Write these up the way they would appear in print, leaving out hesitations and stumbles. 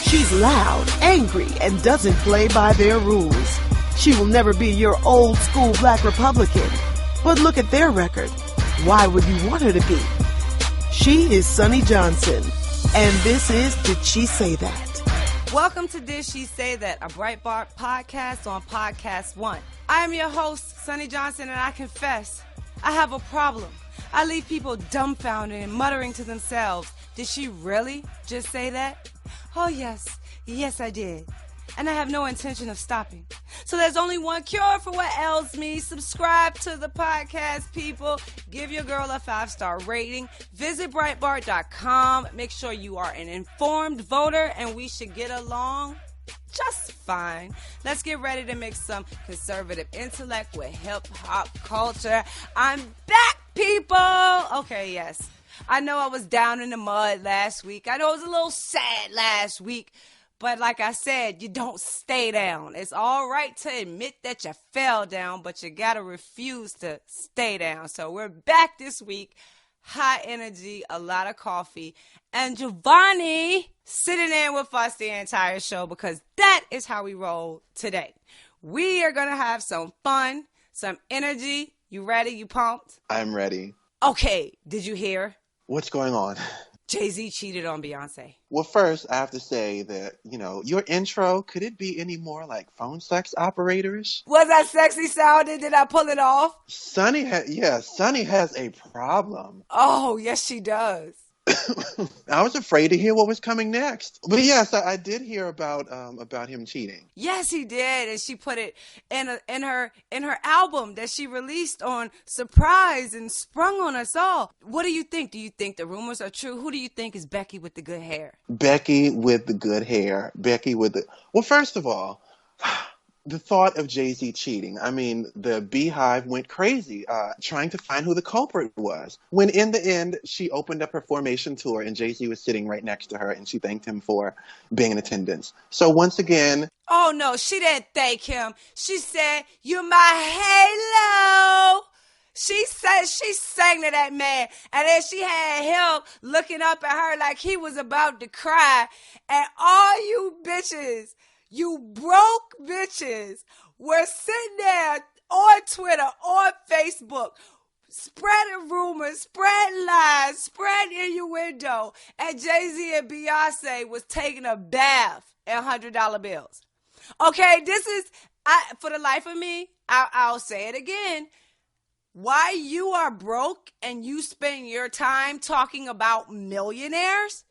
She's loud, angry, and doesn't play by their rules. She will never be your old school black Republican. But look at their record. Why would you want her to be? She is Sonnie Johnson, and this is Did She Say That? Welcome to Did She Say That, a Breitbart podcast on Podcast One. I am your host, Sonnie Johnson, and I confess, I have a problem. I leave people dumbfounded and muttering to themselves, did she really just say that? Oh yes, I did. And I have no intention of stopping. So there's only one cure for what ails me. Subscribe to the podcast, people. Give your girl a 5-star rating. Visit Breitbart.com. Make sure you are an informed voter, and we should get along just fine. Let's get ready to mix some conservative intellect with hip-hop culture. I'm back, people! Okay, yes. I know I was down in the mud last week. I know it was a little sad last week. But like I said, you don't stay down. It's all right to admit that you fell down, but you got to refuse to stay down. So we're back this week. High energy, a lot of coffee, and JaVonni sitting in with us the entire show because that is how we roll today. We are going to have some fun, some energy. You ready? You pumped? I'm ready. Okay. Did you hear? What's going on? Jay-Z cheated on Beyoncé. Well, first, I have to say that, your intro, could it be any more like phone sex operators? Was that sexy sounding? Did I pull it off? Sonnie has a problem. Oh, yes, she does. I was afraid to hear what was coming next. But yes, I did hear about him cheating. Yes, he did. And she put it in her album that she released on Surprise and sprung on us all. What do you think? Do you think the rumors are true? Who do you think is Becky with the good hair? Becky with the good hair. Well, first of all, the thought of Jay-Z cheating. I mean, the Beehive went crazy trying to find who the culprit was. When in the end, she opened up her Formation tour and Jay-Z was sitting right next to her and she thanked him for being in attendance. So once again... Oh, no, she didn't thank him. She said, "You're my halo." She sang to that man, and then she had him looking up at her like he was about to cry. And all you bitches... You broke bitches were sitting there on Twitter, on Facebook, spreading rumors, spreading lies, spreading innuendo, and Jay-Z and Beyonce was taking a bath in $100 bills. Okay, for the life of me, I'll say it again. Why you are broke and you spend your time talking about millionaires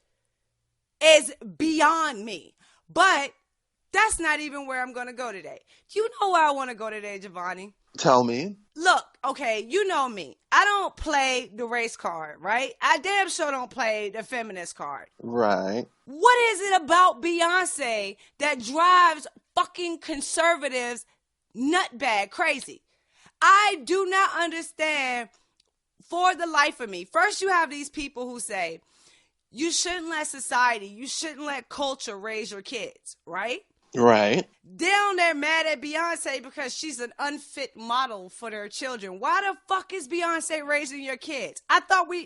is beyond me. But that's not even where I'm going to go today. Do you know where I want to go today, JaVonni? Tell me. Look, okay, you know me. I don't play the race card, right? I damn sure don't play the feminist card. Right. What is it about Beyonce that drives fucking conservatives nutbag crazy? I do not understand for the life of me. First, you have these people who say, you shouldn't let society, you shouldn't let culture raise your kids, right? Right. Down there mad at Beyonce because she's an unfit model for their children. Why the fuck is Beyonce raising your kids?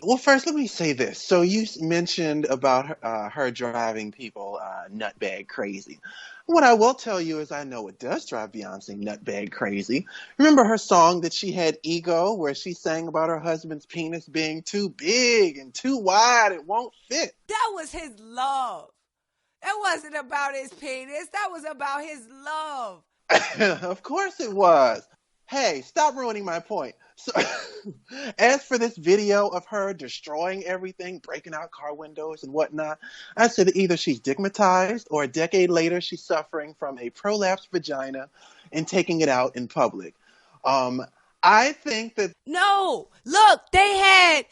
Well, first, let me say this. So you mentioned about her driving people nutbag crazy. What I will tell you is I know it does drive Beyonce nutbag crazy. Remember her song that she had, Ego, where she sang about her husband's penis being too big and too wide, it won't fit. That was his love. That wasn't about his penis. That was about his love. Of course it was. Hey, stop ruining my point. So, as for this video of her destroying everything, breaking out car windows and whatnot, I said that either she's stigmatized or a decade later she's suffering from a prolapsed vagina and taking it out in public. I think that... No, look, they had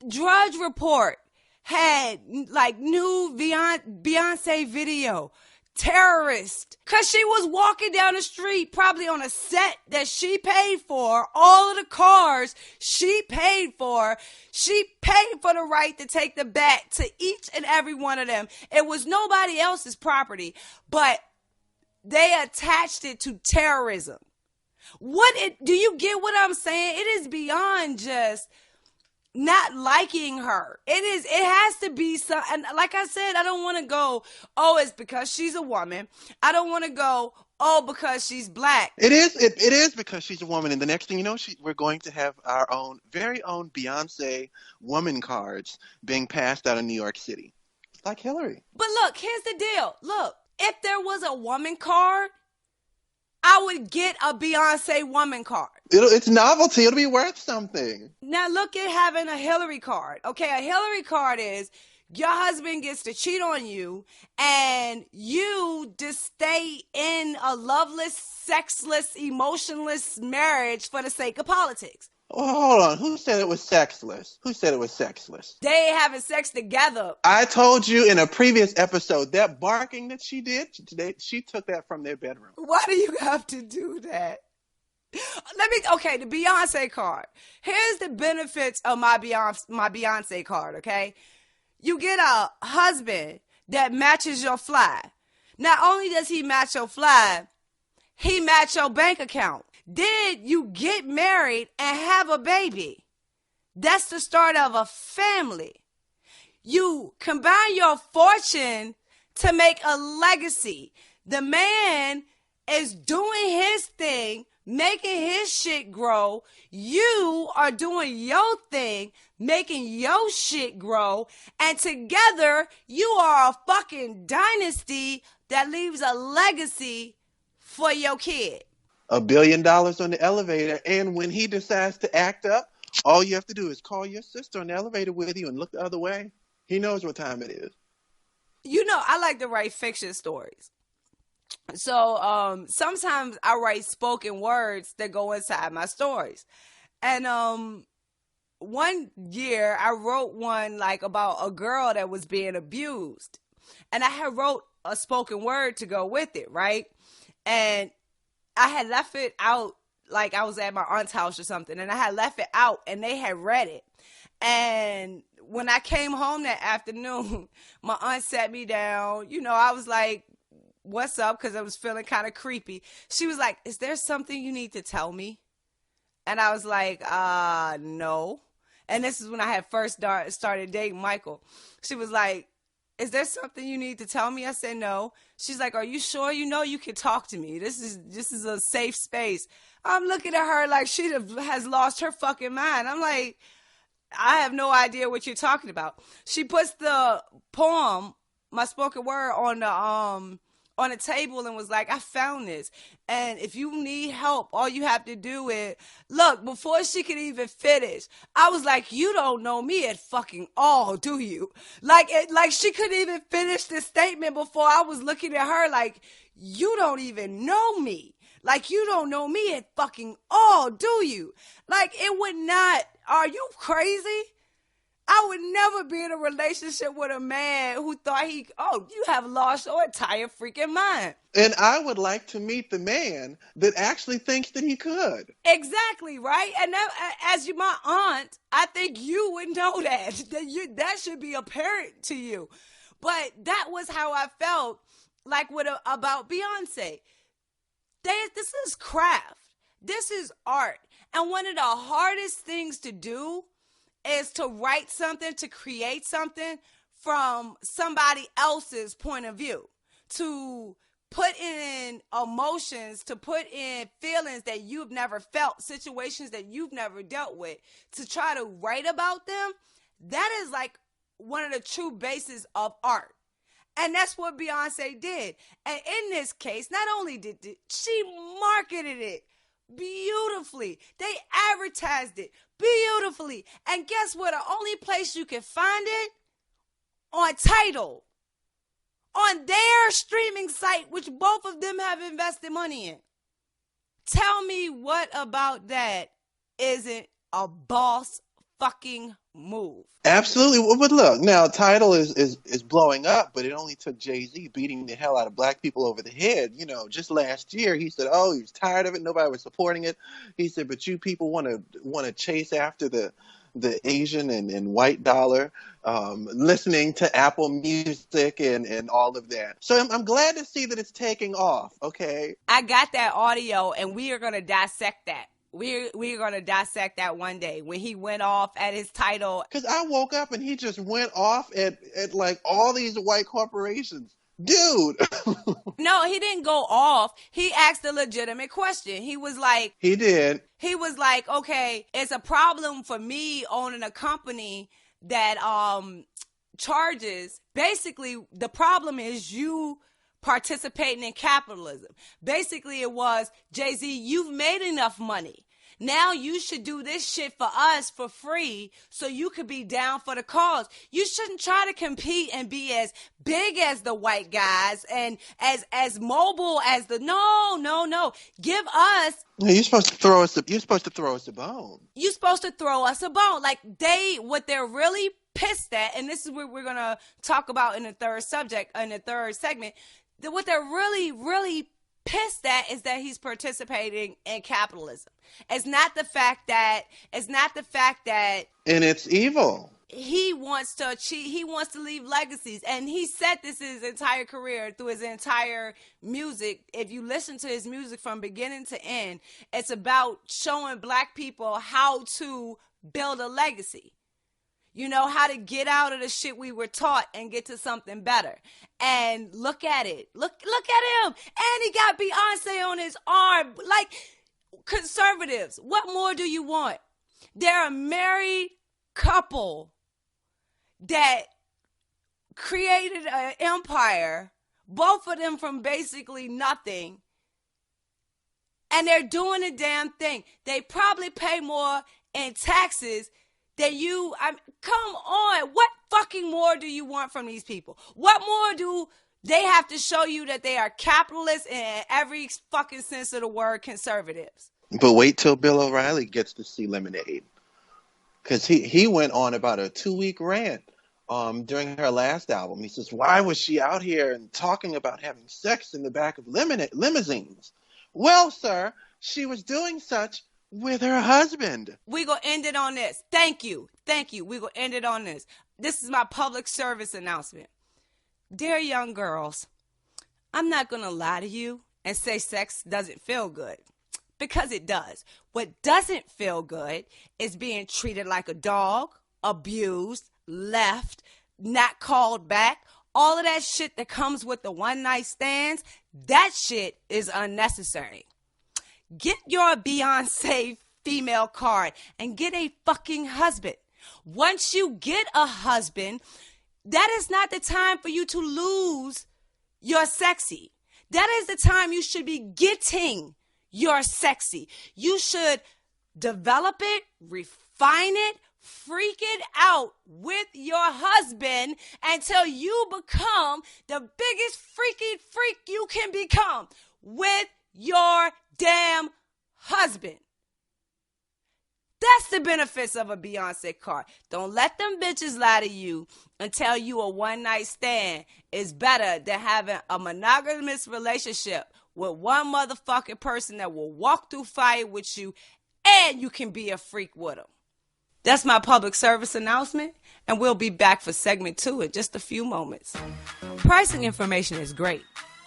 Drudge Report. Had like new Beyonce video, terrorist, because she was walking down the street probably on a set that she paid for, all of the cars she paid for the right to take the bat to each and every one of them. It was nobody else's property, but they attached it to terrorism. Do you get what I'm saying? It is beyond just not liking her. It has to be some, and like I said, I don't want to go, oh, it's because she's a woman. I don't want to go, oh, because she's black. It is because she's a woman, and the next thing you know, we're going to have our very own Beyoncé woman cards being passed out in New York City, like Hillary. But look, here's the deal. Look, if there was a woman card, I would get a Beyoncé woman card. It's novelty. It'll be worth something. Now look at having a Hillary card. Okay, a Hillary card is your husband gets to cheat on you and you just stay in a loveless, sexless, emotionless marriage for the sake of politics. Oh, hold on. Who said it was sexless? Who said it was sexless? They ain't having sex together. I told you in a previous episode that barking that she did, she took that from their bedroom. Why do you have to do that? The Beyonce card. Here's the benefits of my Beyonce card, okay? You get a husband that matches your fly. Not only does he match your fly, he match your bank account. Then you get married and have a baby. That's the start of a family. You combine your fortune to make a legacy. The man is doing his thing, making his shit grow. You are doing your thing, making your shit grow. And together, you are a fucking dynasty that leaves a legacy for your kid. $1 billion on the elevator, and when he decides to act up, all you have to do is call your sister on the elevator with you and look the other way. He knows what time it is. You know, I like to write fiction stories. So sometimes I write spoken words that go inside my stories. And one year I wrote one like about a girl that was being abused. And I had wrote a spoken word to go with it, right? And I had left it out, like I was at my aunt's house or something, and I had left it out, and they had read it. And when I came home that afternoon, my aunt sat me down. You know, I was like, what's up? Because I was feeling kind of creepy. She was like, is there something you need to tell me? And I was like, no. And this is when I had first started dating Michael. She was like, is there something you need to tell me? I said, no. She's like, are you sure? You know you can talk to me. This is a safe space. I'm looking at her like she has lost her fucking mind. I'm like, I have no idea what you're talking about. She puts the poem, my spoken word, on the table and was like, I found this. And if you need help, all you have to do is look. Before she could even finish, I was like, you don't know me at fucking all, do you? Like she couldn't even finish the statement before I was looking at her like, you don't even know me. Like, you don't know me at fucking all, do you? Like, it would not, are you crazy? I would never be in a relationship with a man who thought you have lost your entire freaking mind. And I would like to meet the man that actually thinks that he could. Exactly, right? And that, as my aunt, I think you would know that. That should be apparent to you. But that was how I felt like about Beyonce. This is craft. This is art. And one of the hardest things to do is to write something, to create something from somebody else's point of view, to put in emotions, to put in feelings that you've never felt, situations that you've never dealt with, to try to write about them. That is like one of the true bases of art. And that's what Beyonce did. And in this case, not only did she marketed it beautifully, they advertised it beautifully. And guess what? The only place you can find it, on Tidal, on their streaming site, which both of them have invested money in. Tell me what about that isn't a boss fucking move? Absolutely. But look, now Tidal is blowing up, but it only took Jay-Z beating the hell out of black people over the head. You know, just last year he said, oh, he was tired of it. Nobody was supporting it. He said, but you people want to chase after the Asian and white dollar, listening to Apple Music and all of that. So I'm glad to see that it's taking off. Okay. I got that audio and we are going to dissect that. We're going to dissect that one day when he went off at his title. Because I woke up and he just went off at like all these white corporations. Dude. No, he didn't go off. He asked a legitimate question. He was like... He did. He was like, okay, it's a problem for me owning a company that charges... Basically, the problem is you participating in capitalism. Basically, it was, Jay-Z, you've made enough money. Now you should do this shit for us for free so you could be down for the cause. You shouldn't try to compete and be as big as the white guys and as mobile as the... No. Give us... You're supposed to throw us a bone. You're supposed to throw us a bone. Like what they're really pissed at, and this is what we're going to talk about in the third segment, what they're really, really pissed at is that he's participating in capitalism. It's not the fact that And it's evil. He wants to achieve, he wants to leave legacies. And he said this his entire career, through his entire music. If you listen to his music from beginning to end, it's about showing black people how to build a legacy. You know, how to get out of the shit we were taught and get to something better. And look at it. Look at him. And he got Beyoncé on his arm. Like, conservatives, what more do you want? They're a married couple that created an empire, both of them from basically nothing. And they're doing a damn thing. They probably pay more in taxes that come on, what fucking more do you want from these people? What more do they have to show you that they are capitalists in every fucking sense of the word conservatives? But wait till Bill O'Reilly gets to see Lemonade. Because he went on about a 2-week rant during her last album. He says, why was she out here and talking about having sex in the back of limousines? Well, sir, she was doing such with her husband. We gonna end it on this. Thank you. We gonna end it on this. This is my public service announcement. Dear young girls, I'm not gonna lie to you and say sex doesn't feel good. Because it does. What doesn't feel good is being treated like a dog, abused, left, not called back. All of that shit that comes with the one night stands, that shit is unnecessary. Get your Beyoncé female card and get a fucking husband. Once you get a husband, that is not the time for you to lose your sexy. That is the time you should be getting your sexy. You should develop it, refine it, freak it out with your husband until you become the biggest freaky freak you can become with your damn husband. That's the benefits of a Beyoncé card. Don't let them bitches lie to you and tell you a one night stand is better than having a monogamous relationship with one motherfucking person that will walk through fire with you and you can be a freak with them. That's my public service announcement, and we'll be back for segment 2 in just a few moments. Pricing information is great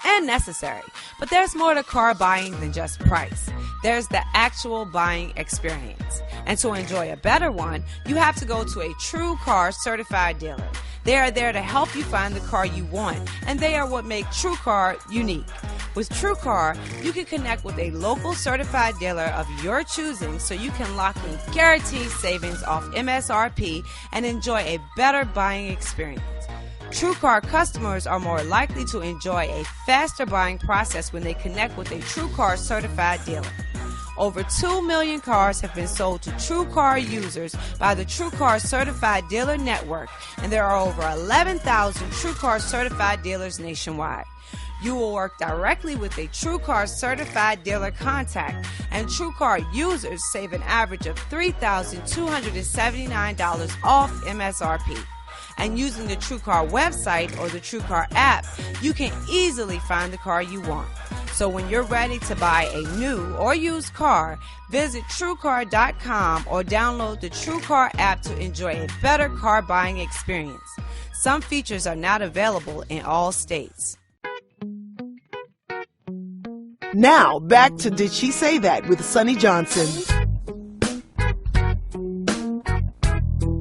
and necessary, but there's more to car buying than just price. There's the actual buying experience. And to enjoy a better one, you have to go to a True Car certified dealer. They are there to help you find the car you want, and they are what make True Car unique. With True Car, you can connect with a local certified dealer of your choosing so you can lock in guaranteed savings off MSRP and enjoy a better buying experience. True Car customers are more likely to enjoy a faster buying process when they connect with a True Car certified dealer. Over 2 million cars have been sold to True Car users by the True Car Certified Dealer Network, and there are over 11,000 True Car certified dealers nationwide. You will work directly with a True Car certified dealer contact, and True Car users save an average of $3,279 off MSRP. And using the True Car website or the True Car app, you can easily find the car you want. So when you're ready to buy a new or used car, visit TrueCar.com or download the True Car app to enjoy a better car buying experience. Some features are not available in all states. Now, back to Did She Say That with Sonnie Johnson.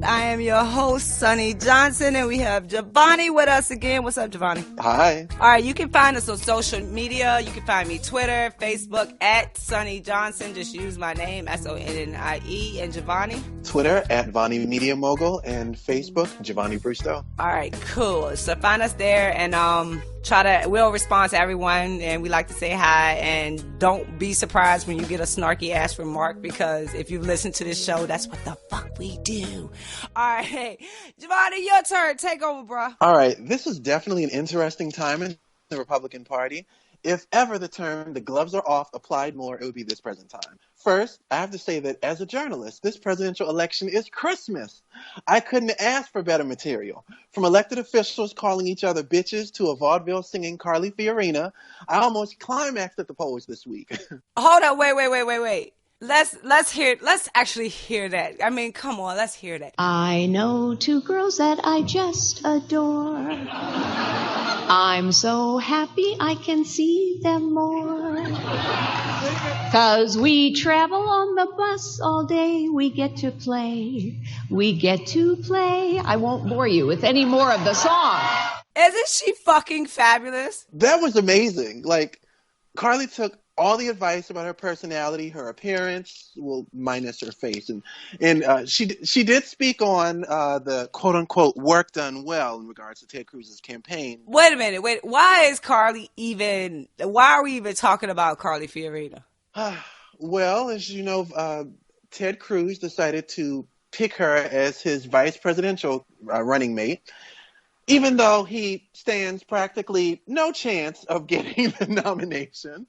I am your host, Sonnie Johnson, and we have JaVonni with us again. What's up, JaVonni? Hi. All right, you can find us on social media. You can find me Twitter, Facebook, at Sonnie Johnson. Just use my name, SONNIE, and JaVonni. Twitter, at Vonnie Media Mogul, and Facebook, JaVonni Brustow. All right, cool. So find us there, and we'll respond to everyone, and we like to say hi, and don't be surprised when you get a snarky ass remark, because if you listen to this show, that's what the fuck we do. All right, JaVonni, your turn. Take over, bro. All right, this is definitely an interesting time in the Republican Party. If ever the term "the gloves are off" applied more, it would be this present time. First, I have to say that as a journalist, this presidential election is Christmas. I couldn't ask for better material. From elected officials calling each other bitches to a vaudeville singing Carly Fiorina, I almost climaxed at the polls this week. Hold on, wait. Let's actually hear that. I mean, come on, let's hear that. I know two girls that I just adore. I'm so happy I can see them more. 'Cause we travel on the bus all day. We get to play. I won't bore you with any more of the song. Isn't she fucking fabulous? That was amazing. Like, Carly took all the advice about her personality, her appearance, well, minus her face, and she did speak on the quote unquote work done well in regards to Ted Cruz's campaign. Wait a minute, why are we even talking about Carly Fiorina? Well, as you know, Ted Cruz decided to pick her as his vice presidential running mate, even though he stands practically no chance of getting the nomination.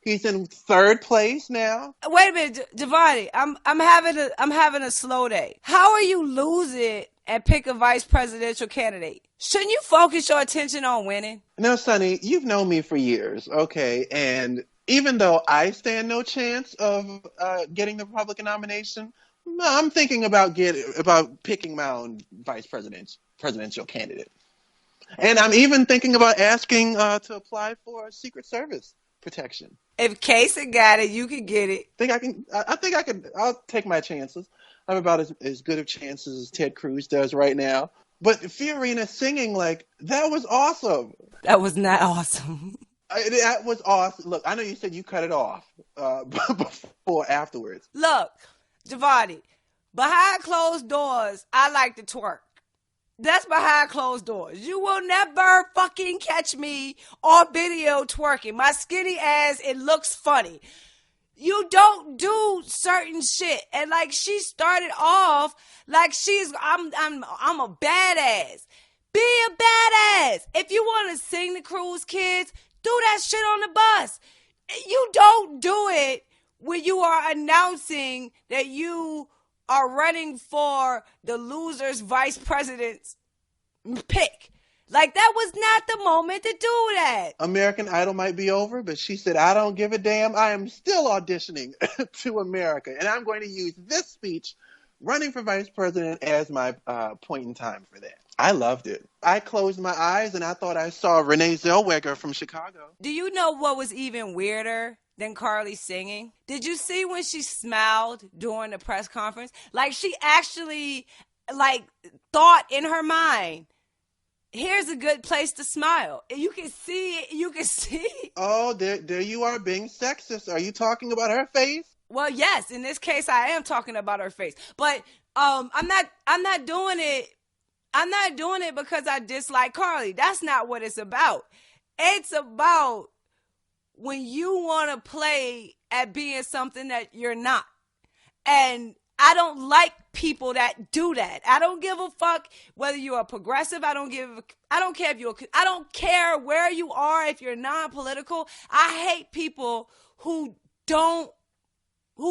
He's in third place now. Wait a minute, JaVonni. I'm having a slow day. How are you losing and pick a vice presidential candidate? Shouldn't you focus your attention on winning? No, Sonnie, you've known me for years, okay? And even though I stand no chance of getting the Republican nomination, I'm thinking about picking my own vice presidential candidate. And I'm even thinking about asking to apply for Secret Service protection. If Casey got it, you can get it. I think I can. I'll take my chances. I have about as good of chances as Ted Cruz does right now. But Fiorina singing, like, that was awesome. That was not awesome. That was awesome. Look, I know you said you cut it off before afterwards. Look, JaVonni, behind closed doors, I like to twerk. That's behind closed doors. You will never fucking catch me on video twerking. My skinny ass, it looks funny. You don't do certain shit. And like, she started off like I'm a badass. Be a badass. If you want to sing the Cruz Kids, do that shit on the bus. You don't do it when you are announcing that you are running for the loser's vice president's pick. Like, that was not the moment to do that. American Idol might be over, but she said, I don't give a damn. I am still auditioning to America. And I'm going to use this speech, running for vice president, as my point in time for that. I loved it. I closed my eyes and I thought I saw Renee Zellweger from Chicago. Do you know what was even weirder than Carly singing? Did you see when she smiled during the press conference? Like, she actually, like, thought in her mind, here's a good place to smile. You can see it. You can see. Oh, there you are being sexist. Are you talking about her face? Well, yes. In this case, I am talking about her face. But I'm not doing it. I'm not doing it because I dislike Carly. That's not what it's about. It's about when you want to play at being something that you're not. And I don't like people that do that. I don't give a fuck whether you're a progressive. I don't care if I don't care where you are if you're non-political. I hate people who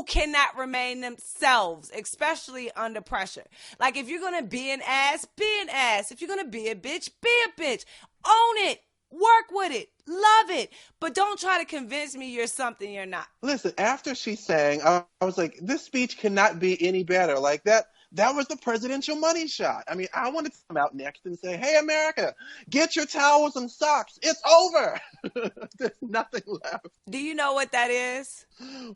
cannot remain themselves, especially under pressure. Like, if you're going to be an ass, be an ass. If you're going to be a bitch, be a bitch. Own it. Work with it. Love it. But don't try to convince me you're something you're not. Listen, after she sang, I was like, this speech cannot be any better. Like, that That was the presidential money shot. I mean, I wanted to come out next and say, hey, America, get your towels and socks. It's over. There's nothing left. Do you know what that is?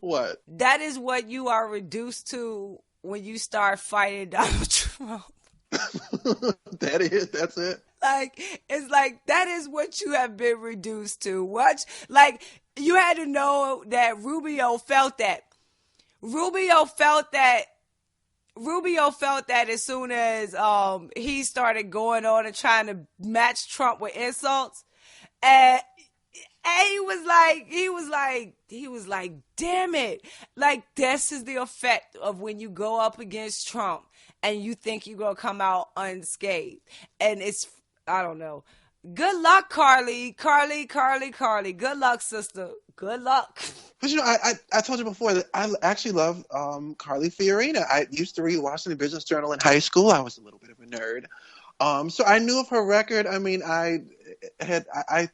What? That is what you are reduced to when you start fighting Donald Trump. That's it. Like, it's like, that is what you have been reduced to. What? Like, you had to know that Rubio felt that. Rubio felt that as soon as he started going on and trying to match Trump with insults. And he was like, damn it. Like, this is the effect of when you go up against Trump and you think you're going to come out unscathed. And it's, I don't know. Good luck, Carly. Carly. Good luck, sister. Good luck. But I told you before that I actually love Carly Fiorina. I used to read Washington Business Journal in high school. I was a little bit of a nerd. So I knew of her record. I mean, I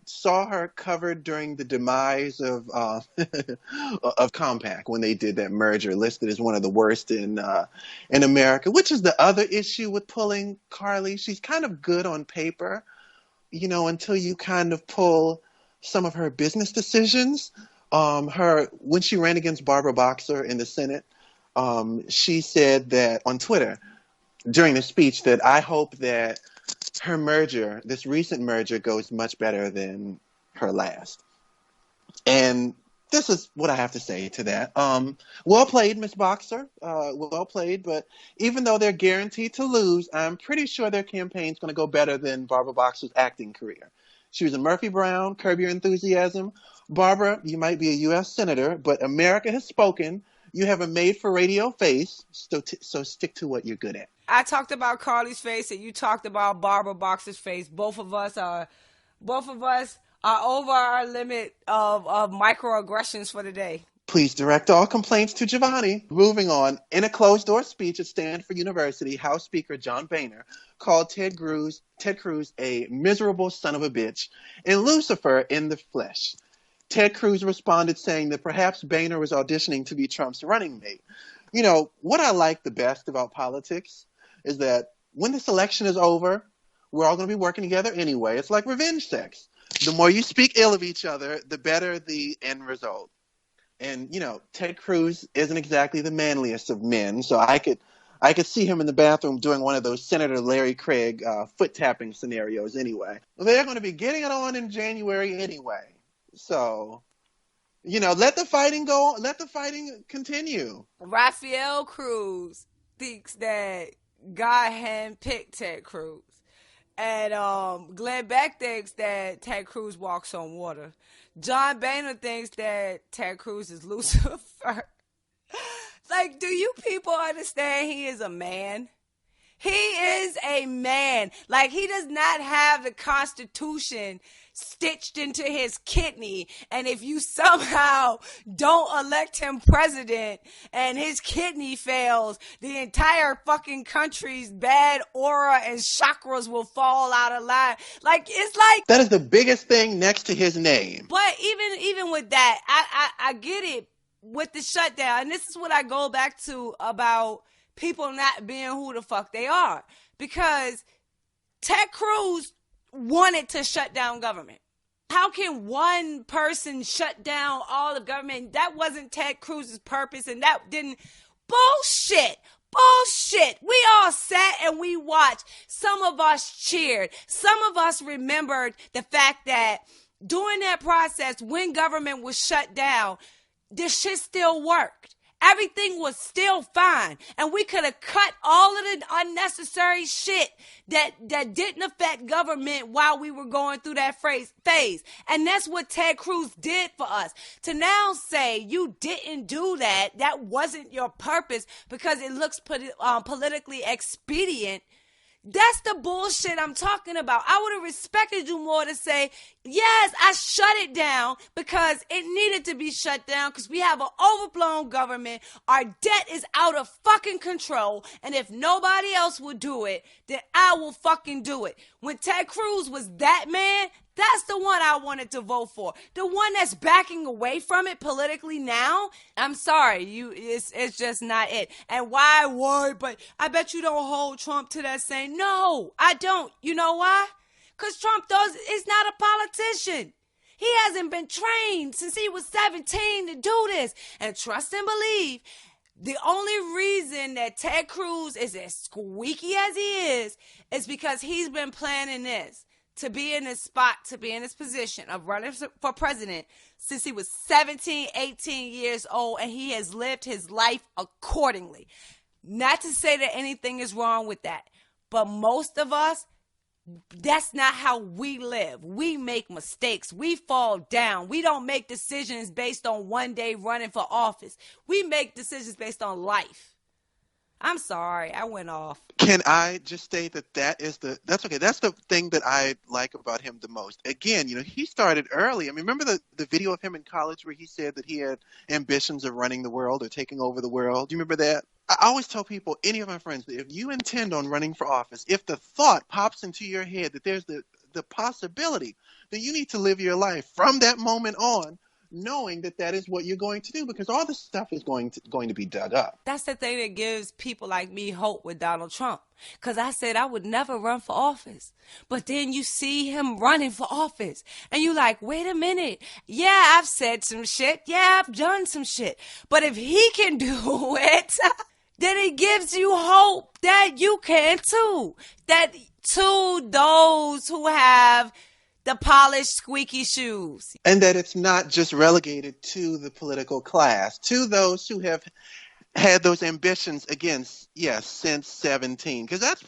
saw her covered during the demise of Compaq when they did that merger, listed as one of the worst in America, which is the other issue with pulling Carly. She's kind of good on paper, until you kind of pull some of her business decisions. When she ran against Barbara Boxer in the Senate, she said that on Twitter during the speech that I hope that her merger, this recent merger, goes much better than her last. And this is what I have to say to that. Well played, Miss Boxer. Well played. But even though they're guaranteed to lose, I'm pretty sure their campaign's going to go better than Barbara Boxer's acting career. She was a Murphy Brown, Curb Your Enthusiasm. Barbara, you might be a U.S. senator, but America has spoken. You have a made-for-radio face, so stick to what you're good at. I talked about Carly's face, and you talked about Barbara Boxer's face. Both of us are over our limit of microaggressions for the day. Please direct all complaints to JaVonni. Moving on, in a closed-door speech at Stanford University, House Speaker John Boehner called Ted Cruz a miserable son of a bitch and Lucifer in the flesh. Ted Cruz responded saying that perhaps Boehner was auditioning to be Trump's running mate. What I like the best about politics is that when this election is over, we're all going to be working together anyway. It's like revenge sex. The more you speak ill of each other, the better the end result. And, Ted Cruz isn't exactly the manliest of men, so I could see him in the bathroom doing one of those Senator Larry Craig foot-tapping scenarios anyway. They're going to be getting it on in January anyway. So, let the fighting go on. Let the fighting continue. Rafael Cruz thinks that God handpicked Ted Cruz. And Glenn Beck thinks that Ted Cruz walks on water. John Boehner thinks that Ted Cruz is Lucifer. Like, do you people understand he is a man? He is a man. Like, he does not have the Constitution stitched into his kidney. And if you somehow don't elect him president and his kidney fails, the entire fucking country's bad aura and chakras will fall out of line. Like, it's like... That is the biggest thing next to his name. But even with that, I get it with the shutdown. And this is what I go back to about people not being who the fuck they are. Because Ted Cruz wanted to shut down government. How can one person shut down all of government? That wasn't Ted Cruz's purpose, and that didn't... Bullshit! We all sat and we watched. Some of us cheered. Some of us remembered the fact that during that process, when government was shut down, this shit still worked. Everything was still fine. And we could have cut all of the unnecessary shit that didn't affect government while we were going through that phase. And that's what Ted Cruz did for us. To now say you didn't do that, that wasn't your purpose because it looks politically expedient. That's the bullshit I'm talking about. I would have respected you more to say, yes, I shut it down because it needed to be shut down because we have an overblown government. Our debt is out of fucking control. And if nobody else will do it, then I will fucking do it. When Ted Cruz was that man, That's the one I wanted to vote for. The one that's backing away from it politically now, I'm sorry, it's just not it. And why? But I bet you don't hold Trump to that saying. No, I don't. You know why? Because Trump is not a politician. He hasn't been trained since he was 17 to do this. And trust and believe, the only reason that Ted Cruz is as squeaky as he is because he's been planning this, to be in this spot, to be in this position of running for president since he was 17, 18 years old, and he has lived his life accordingly. Not to say that anything is wrong with that, but most of us, that's not how we live. We make mistakes. We fall down. We don't make decisions based on one day running for office. We make decisions based on life. I'm sorry, I went off. Can I just state that's okay. That's the thing that I like about him the most. Again, he started early. I mean, remember the video of him in college where he said that he had ambitions of running the world or taking over the world? Do you remember that? I always tell people, any of my friends, that if you intend on running for office, if the thought pops into your head that there's the possibility, then you need to live your life from that moment on knowing that is what you're going to do, because all this stuff is going to be dug up. That's the thing that gives people like me hope with Donald Trump, because I said I would never run for office. But then you see him running for office and you like, wait a minute. Yeah, I've said some shit. Yeah, I've done some shit. But if he can do it, then it gives you hope that you can too. That to those who have the polished, squeaky shoes. And that it's not just relegated to the political class, to those who have had those ambitions, again, since 17. Because that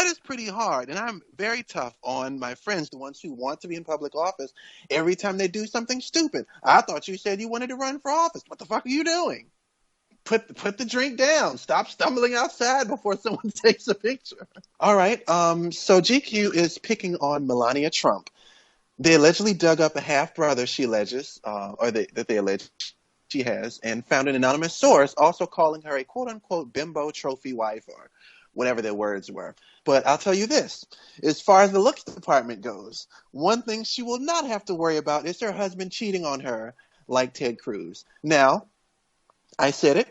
is pretty hard. And I'm very tough on my friends, the ones who want to be in public office, every time they do something stupid. I thought you said you wanted to run for office. What the fuck are you doing? Put the drink down. Stop stumbling outside before someone takes a picture. All right. So GQ is picking on Melania Trump. They allegedly dug up a half-brother, she alleges, that they allege she has, and found an anonymous source also calling her a quote-unquote bimbo trophy wife, or whatever their words were. But I'll tell you this. As far as the looks department goes, one thing she will not have to worry about is her husband cheating on her like Ted Cruz. Now, I said it.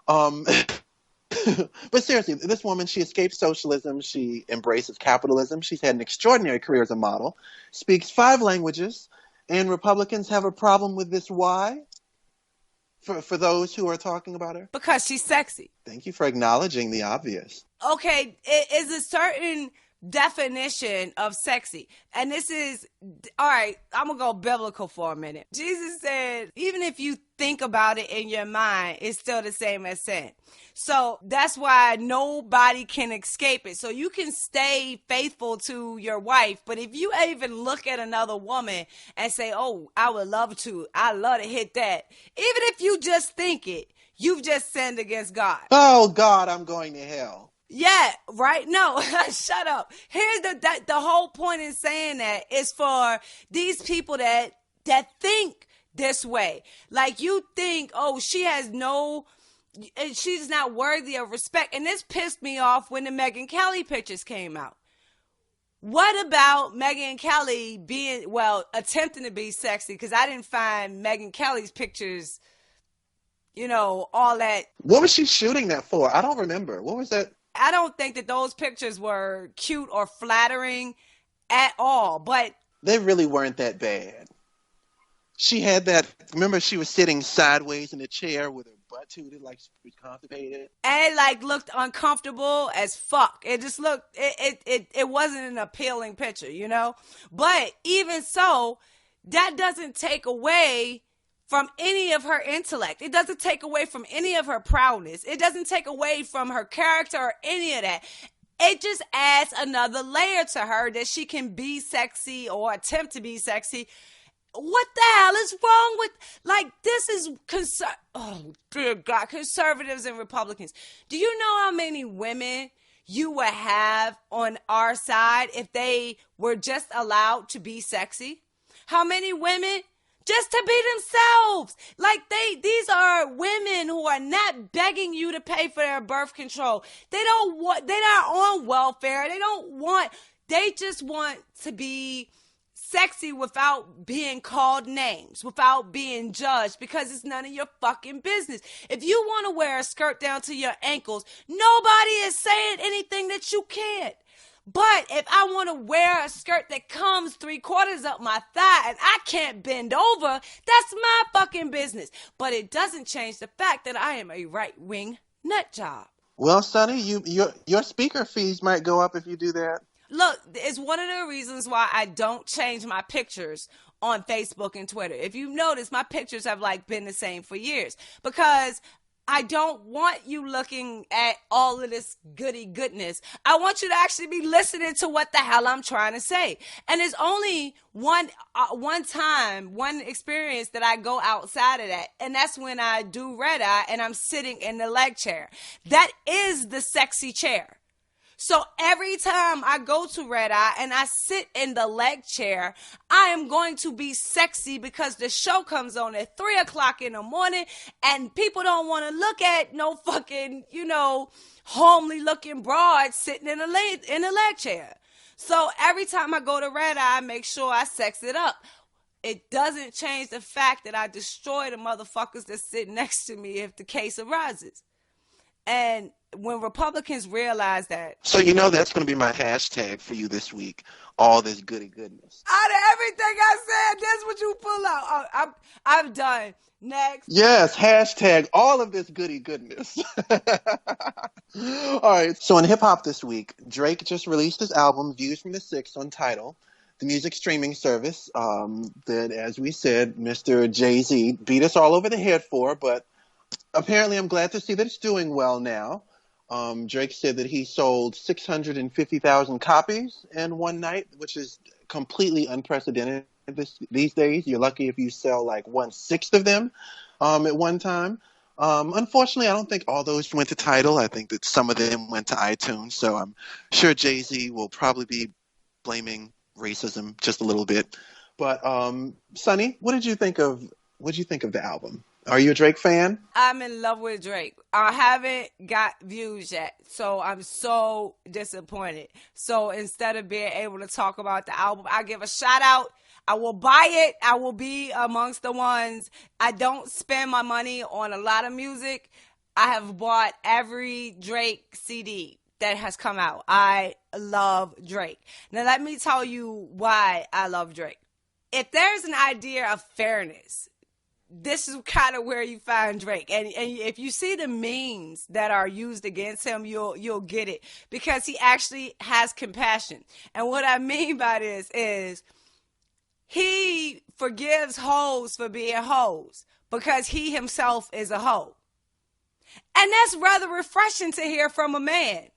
But seriously, this woman, she escaped socialism. She embraces capitalism. She's had an extraordinary career as a model, speaks 5 languages, and Republicans have a problem with this. Why? For those who are talking about her? Because she's sexy. Thank you for acknowledging the obvious. Okay, it is a certain definition of sexy. And this is, all right, I'm going to go biblical for a minute. Jesus said, even if you think about it in your mind, it's still the same as sin. So that's why nobody can escape it. So you can stay faithful to your wife, but if you even look at another woman and say, oh, I would love to hit that, even if you just think it, you've just sinned against God. Oh, God, I'm going to hell. Yeah, right? No, shut up. Here's the whole point in saying that is for these people that think this way. Like you think, oh, she's not worthy of respect. And this pissed me off when the Megyn Kelly pictures came out. What about Megyn Kelly attempting to be sexy? Because I didn't find Megyn Kelly's pictures, all that. What was she shooting that for? I don't remember. What was that? I don't think that those pictures were cute or flattering at all, but they really weren't that bad. She had that, remember she was sitting sideways in a chair with her butt tooted like she was constipated. And looked uncomfortable as fuck. It just looked, it wasn't an appealing picture, But even so, that doesn't take away from any of her intellect. It doesn't take away from any of her proudness. It doesn't take away from her character or any of that. It just adds another layer to her that she can be sexy or attempt to be sexy. What the hell is wrong with, this is, oh, dear God, conservatives and Republicans. Do you know how many women you would have on our side if they were just allowed to be sexy? How many women? Just to be themselves. These are women who are not begging you to pay for their birth control. They're not on welfare. They just want to be sexy without being called names, without being judged, because it's none of your fucking business. If you want to wear a skirt down to your ankles, nobody is saying anything that you can't. But if I want to wear a skirt that comes 3/4 up my thigh and I can't bend over, that's my fucking business. But it doesn't change the fact that I am a right-wing nut job. Well, Sonnie, your speaker fees might go up if you do that. Look, it's one of the reasons why I don't change my pictures on Facebook and Twitter. If you notice, my pictures have been the same for years, because I don't want you looking at all of this goody goodness. I want you to actually be listening to what the hell I'm trying to say. And there's only one experience that I go outside of that, and that's when I do red eye and I'm sitting in the leg chair. That is the sexy chair. So every time I go to red eye and I sit in the leg chair, I am going to be sexy, because the show comes on at 3:00 in the morning and people don't want to look at no fucking, homely looking broad sitting in a leg chair. So every time I go to red eye, I make sure I sex it up. It doesn't change the fact that I destroy the motherfuckers that sit next to me if the case arises. And when Republicans realize that... So that's going to be my hashtag for you this week, all this goody goodness. Out of everything I said, that's what you pull out. Oh, I'm done. Next. Yes, hashtag all of this goody goodness. All right, so in hip-hop this week, Drake just released his album, Views from the Six, on Tidal, the music streaming service that, as we said, Mr. Jay-Z beat us all over the head for, but apparently I'm glad to see that it's doing well now. Drake said that he sold 650,000 copies in one night, which is completely unprecedented these days. You're lucky if you sell 1/6 of them at one time. Unfortunately, I don't think all those went to Tidal. I think that some of them went to iTunes. So I'm sure Jay-Z will probably be blaming racism just a little bit. But Sonnie, what did you think of the album? Are you a Drake fan? I'm in love with Drake. I haven't got views yet, so I'm so disappointed. So instead of being able to talk about the album, I give a shout out. I will buy it. I will be amongst the ones. I don't spend my money on a lot of music. I have bought every Drake CD that has come out. I love Drake. Now let me tell you why I love Drake. If there's an idea of fairness, this is kind of where you find Drake. And if you see the memes that are used against him, you'll get it, because he actually has compassion. And what I mean by this is he forgives hoes for being hoes because he himself is a hoe. And that's rather refreshing to hear from a man.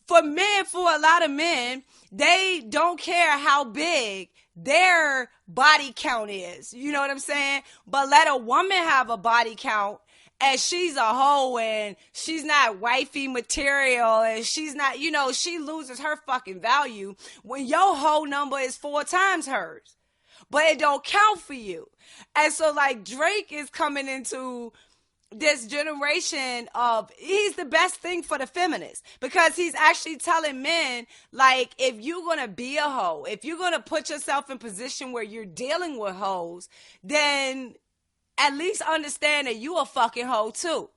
For a lot of men, they don't care how big their body count is. You know what I'm saying? But let a woman have a body count and she's a hoe and she's not wifey material and she's not, she loses her fucking value when your hoe number is 4 times hers. But it don't count for you. And so Drake is coming into this generation of, he's the best thing for the feminists, because he's actually telling men, if you're going to be a hoe, if you're going to put yourself in position where you're dealing with hoes, then at least understand that you a fucking hoe too.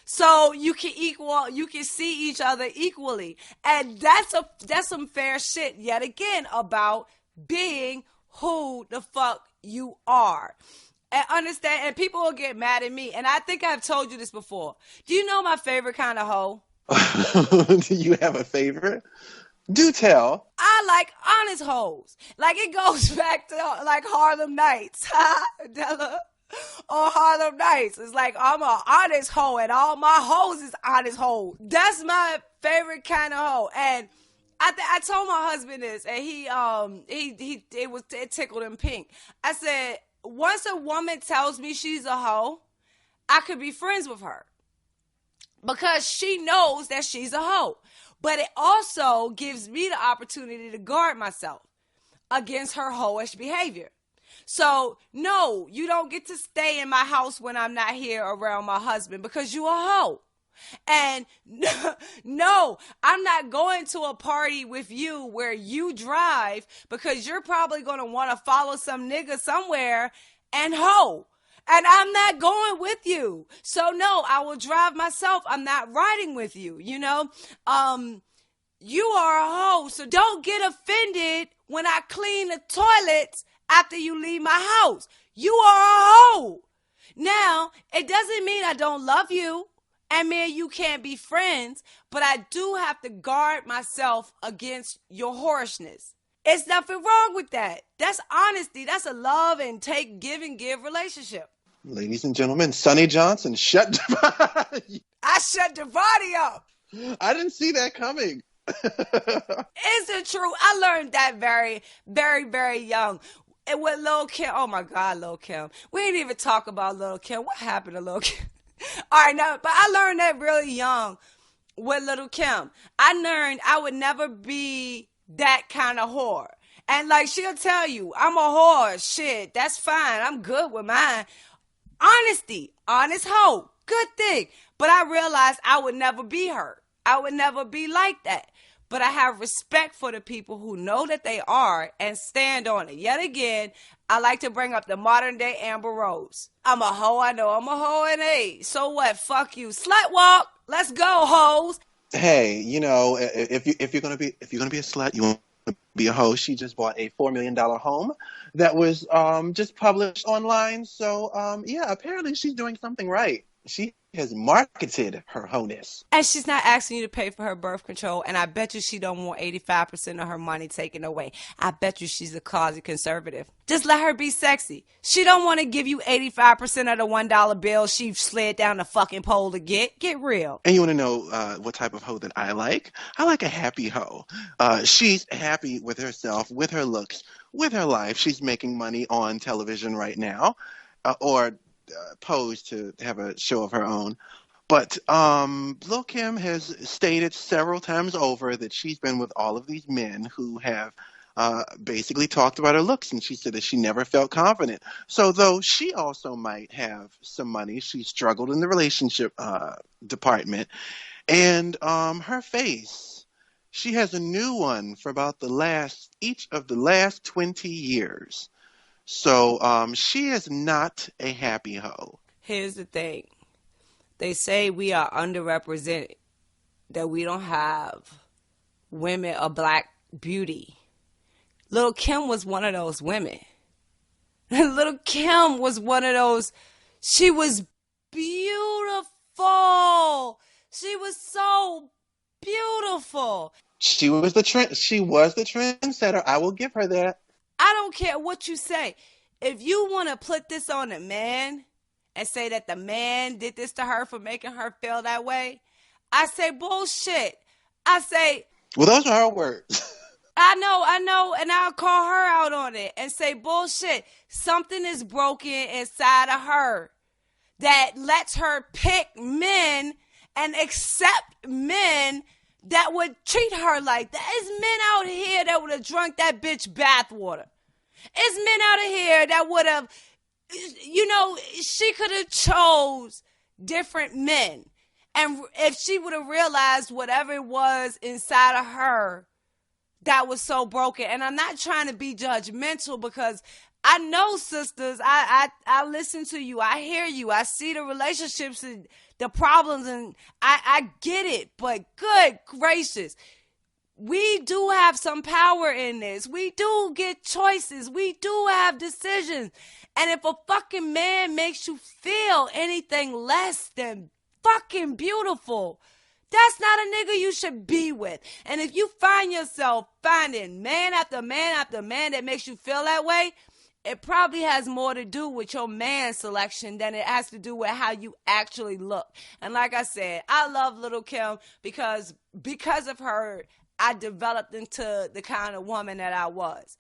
So you can see each other equally. And that's some fair shit yet again about being who the fuck you are. And understand, and people will get mad at me. And I think I've told you this before. Do you know my favorite kind of hoe? Do you have a favorite? Do tell. I like honest hoes. It goes back to Harlem Nights. Della. Or Harlem Nights. It's I'm an honest hoe and all my hoes is honest hoes. That's my favorite kind of hoe. And I told my husband this, and it tickled him pink. I said, once a woman tells me she's a hoe, I could be friends with her because she knows that she's a hoe. But it also gives me the opportunity to guard myself against her hoish behavior. So, no, you don't get to stay in my house when I'm not here around my husband because you a hoe. And no, I'm not going to a party with you where you drive because you're probably going to want to follow some nigga somewhere and hoe. And I'm not going with you. So no, I will drive myself. I'm not riding with you, you know? You are a hoe, so don't get offended when I clean the toilets after you leave my house. You are a hoe. Now, it doesn't mean I don't love you and me and you can't be friends, but I do have to guard myself against your whorishness. It's nothing wrong with that. That's honesty. That's a love and take, give and give relationship. Ladies and gentlemen, Sonnie Johnson, shut JaVonni. I shut JaVonni up. I didn't see that coming. Is it true? I learned that very, very, very young. And with Lil' Kim, oh my God, Lil' Kim. We didn't even talk about Lil' Kim. What happened to Lil' Kim? All right, no, but I learned that really young with Lil' Kim. I learned I would never be that kind of whore. And like she'll tell you, I'm a whore. Shit, that's fine. I'm good with mine. Honesty, honest hoe, good thing. But I realized I would never be her. I would never be like that. But I have respect for the people who know that they are and stand on it. Yet again, I like to bring up the modern day Amber Rose. I'm a hoe, I know I'm a hoe, and hey, so what? Fuck you. Slut walk. Let's go, hoes. Hey, you know, if you're gonna be a slut, you want to be a hoe. She just bought a $4 million home that was just published online. So yeah, apparently she's doing something right. She has marketed her wholeness. And she's not asking you to pay for her birth control. And I bet you she don't want 85% of her money taken away. I bet you she's a closet conservative. Just let her be sexy. She don't want to give you 85% of the $1 bill she slid down the fucking pole to get. Get real. And you want to know what type of hoe that I like? I like a happy hoe. She's happy with herself, with her looks, with her life. She's making money on television right now. Or posed to have a show of her own. But Lil' Kim has stated several times over that she's been with all of these men who have basically talked about her looks, and she said that she never felt confident. So though she also might have some money, she struggled in the relationship department. And her face, she has a new one for about each of the last 20 years. So she is not a happy hoe. Here's the thing. They say we are underrepresented, that we don't have women of black beauty. Lil' Kim was one of those women. Lil' Kim was one of those. She was beautiful. She was so beautiful. She was the trendsetter. I will give her that. I don't care what you say. If you want to put this on a man and say that the man did this to her for making her feel that way, I say bullshit. I say... Well, those are her words. I know, and I'll call her out on it and say bullshit. Something is broken inside of her that lets her pick men and accept men that would treat her like that. It's men out here that would have drunk that bitch bathwater. It's men out of here that would have, you know, she could have chose different men. And if she would have realized whatever it was inside of her that was so broken. And I'm not trying to be judgmental because I know, sisters, I listen to you. I hear you. I see the relationships and the problems, and I get it. But good gracious, we do have some power in this. We do get choices. We do have decisions. And if a fucking man makes you feel anything less than fucking beautiful, that's not a nigga you should be with. And if you find yourself finding man after man after man that makes you feel that way, it probably has more to do with your man selection than it has to do with how you actually look. And like I said, I love Lil' Kim because of her, I developed into the kind of woman that I was.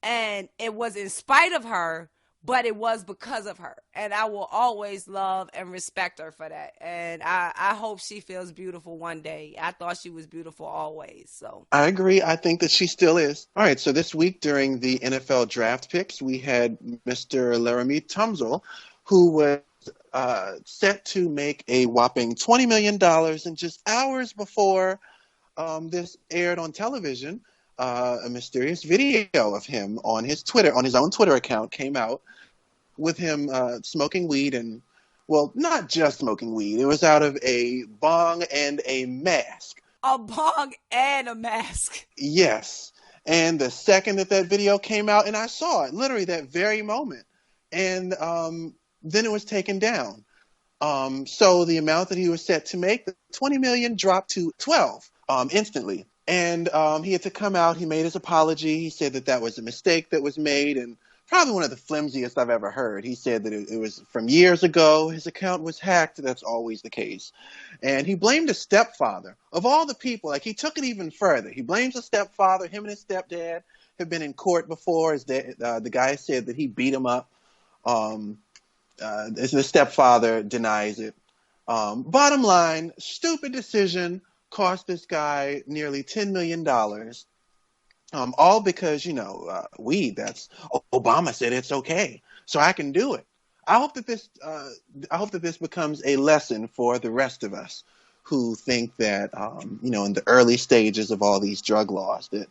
And it was in spite of her, but it was because of her. And I will always love and respect her for that. And I hope she feels beautiful one day. I thought she was beautiful always. So I agree. I think that she still is. All right. So this week during the NFL draft picks, we had Mr. Laramie Tunzel, who was set to make a whopping $20 million. And just hours before this aired on television, a mysterious video of him on his own Twitter account came out with him smoking weed and, well, not just smoking weed. It was out of a bong and a mask. A bong and a mask. Yes. And the second that video came out, and I saw it literally that very moment, and then it was taken down. So the amount that he was set to make, the $20 million, dropped to 12 instantly. And he had to come out. He made his apology. He said that was a mistake that was made, and probably one of the flimsiest I've ever heard. He said that it was from years ago. His account was hacked. That's always the case. And he blamed his stepfather. Of all the people, like, he took it even further. He blames his stepfather. Him and his stepdad have been in court before. The guy said that he beat him up. The stepfather denies it. Bottom line, stupid decision, cost this guy nearly $10 million. All because, weed. Obama said it's okay, so I can do it. I hope that this becomes a lesson for the rest of us who think that, in the early stages of all these drug laws, that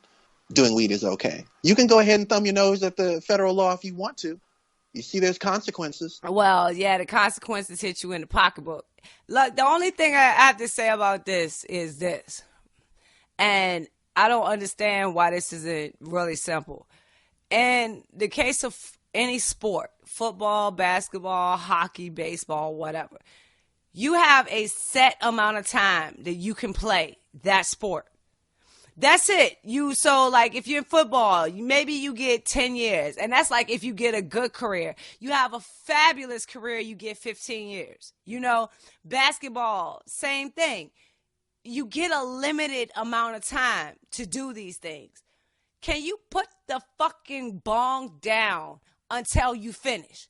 doing weed is okay. You can go ahead and thumb your nose at the federal law if you want to. You see, there's consequences. Well, yeah, the consequences hit you in the pocketbook. Look, the only thing I have to say about this is this, and I don't understand why this isn't really simple. In the case of any sport, football, basketball, hockey, baseball, whatever, you have a set amount of time that you can play that sport. That's it. So like if you're in football, maybe you get 10 years. And that's like if you get a good career. You have a fabulous career, you get 15 years. Basketball, same thing. You get a limited amount of time to do these things. Can you put the fucking bong down until you finish?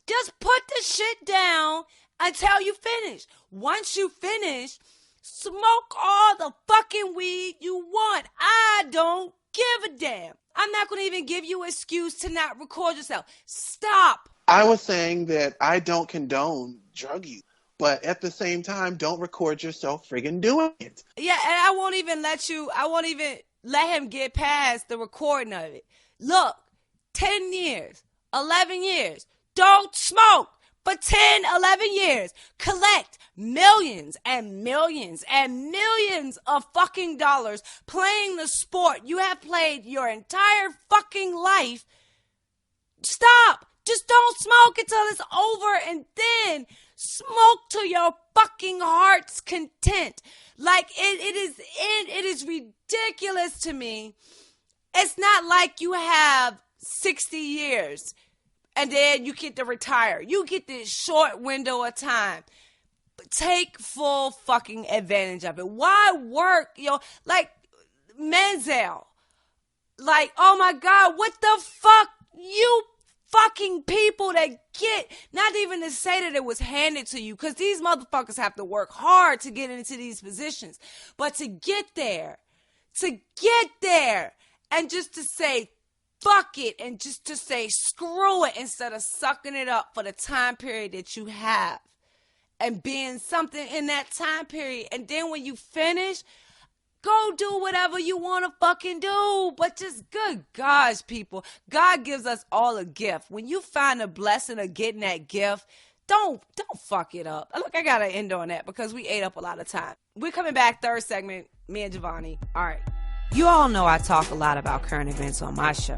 Just put the shit down until you finish. Once you finish, smoke all the fucking weed you want. I don't give a damn. I'm not going to even give you an excuse to not record yourself. Stop. I was saying that I don't condone drug use, but at the same time, don't record yourself friggin' doing it. Yeah, and I won't even let him get past the recording of it. Look, 10 years, 11 years, don't smoke. For 10, 11 years, collect millions and millions and millions of fucking dollars playing the sport you have played your entire fucking life. Stop. Just don't smoke until it's over, and then smoke to your fucking heart's content. Like, it is ridiculous to me. It's not like you have 60 years. And then you get to retire. You get this short window of time. Take full fucking advantage of it. Why work? Like Menzel. Like, oh my God, what the fuck? You fucking people that get, not even to say that it was handed to you, because these motherfuckers have to work hard to get into these positions. But to get there, and just to say, fuck it, and just to say screw it instead of sucking it up for the time period that you have and being something in that time period. And then when you finish, go do whatever you want to fucking do. But just, good gosh, people, God gives us all a gift. When you find a blessing of getting that gift, don't fuck it up. Look, I got to end on that because we ate up a lot of time. We're coming back, third segment, me and JaVonni. All right. You all know I talk a lot about current events on my show,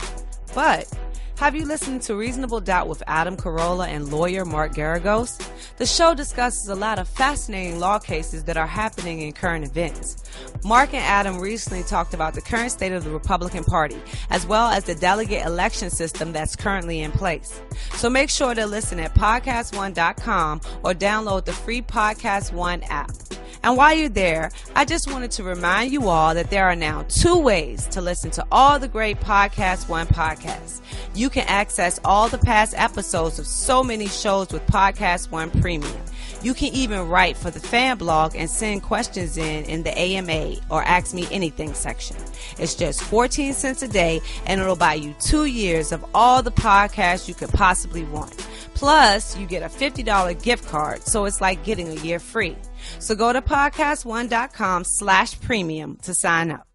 but have you listened to Reasonable Doubt with Adam Carolla and lawyer Mark Garagos? The show discusses a lot of fascinating law cases that are happening in current events. Mark and Adam recently talked about the current state of the Republican Party, as well as the delegate election system that's currently in place. So make sure to listen at podcastone.com or download the free Podcast One app. And while you're there, I just wanted to remind you all that there are now 2 ways to listen to all the great Podcast One podcasts. You can access all the past episodes of so many shows with Podcast One Premium. You can even write for the fan blog and send questions in the AMA or Ask Me Anything section. It's just 14 cents a day, and it'll buy you 2 years of all the podcasts you could possibly want. Plus, you get a $50 gift card, so it's like getting a year free. So go to podcastone.com/premium to sign up.